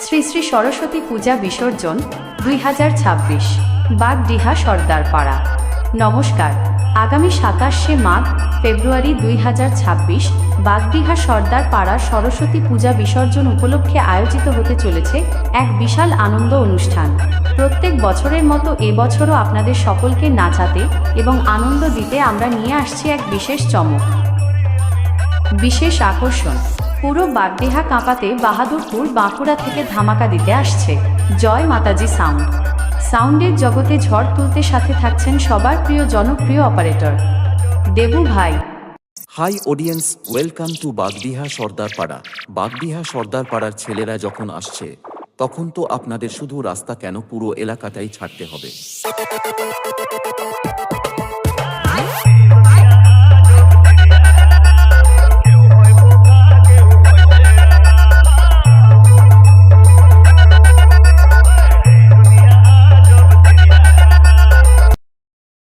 শ্রী শ্রী সরস্বতী পূজা বিসর্জন 2026 বাগডিহা সর্দারপাড়া। নমস্কার। আগামী 27শে মাঘ ফেব্রুয়ারি 2026 বাগডিহা সর্দারপাড়ার সরস্বতী পূজা বিসর্জন উপলক্ষে আয়োজিত হতে চলেছে এক বিশাল আনন্দ অনুষ্ঠান। প্রত্যেক বছরের মতো এবছরও আপনাদের সকলকে নাচাতে এবং আনন্দ দিতে আমরা নিয়ে আসছি এক বিশেষ চমক, বিশেষ আকর্ষণ। পুরো বাগডিহা কাঁপাতে বাহাদুরপুর বাঁকুড়া থেকে ধামাকা দিতে আসছে জয় মাতাজি সাউন্ড। সাউন্ডের জগতে ঝড় তুলতে সাথে থাকছেন সবার প্রিয় জনপ্রিয় অপারেটর দেবু ভাই। Hi audience, welcome to Bagdiha Sardarpara. Bagdiha সর্দারপাড়ার ছেলেরা যখন আসছে তখন তো আপনাদের শুধু রাস্তা কেন, পুরো এলাকাটাই ছাড়তে হবে।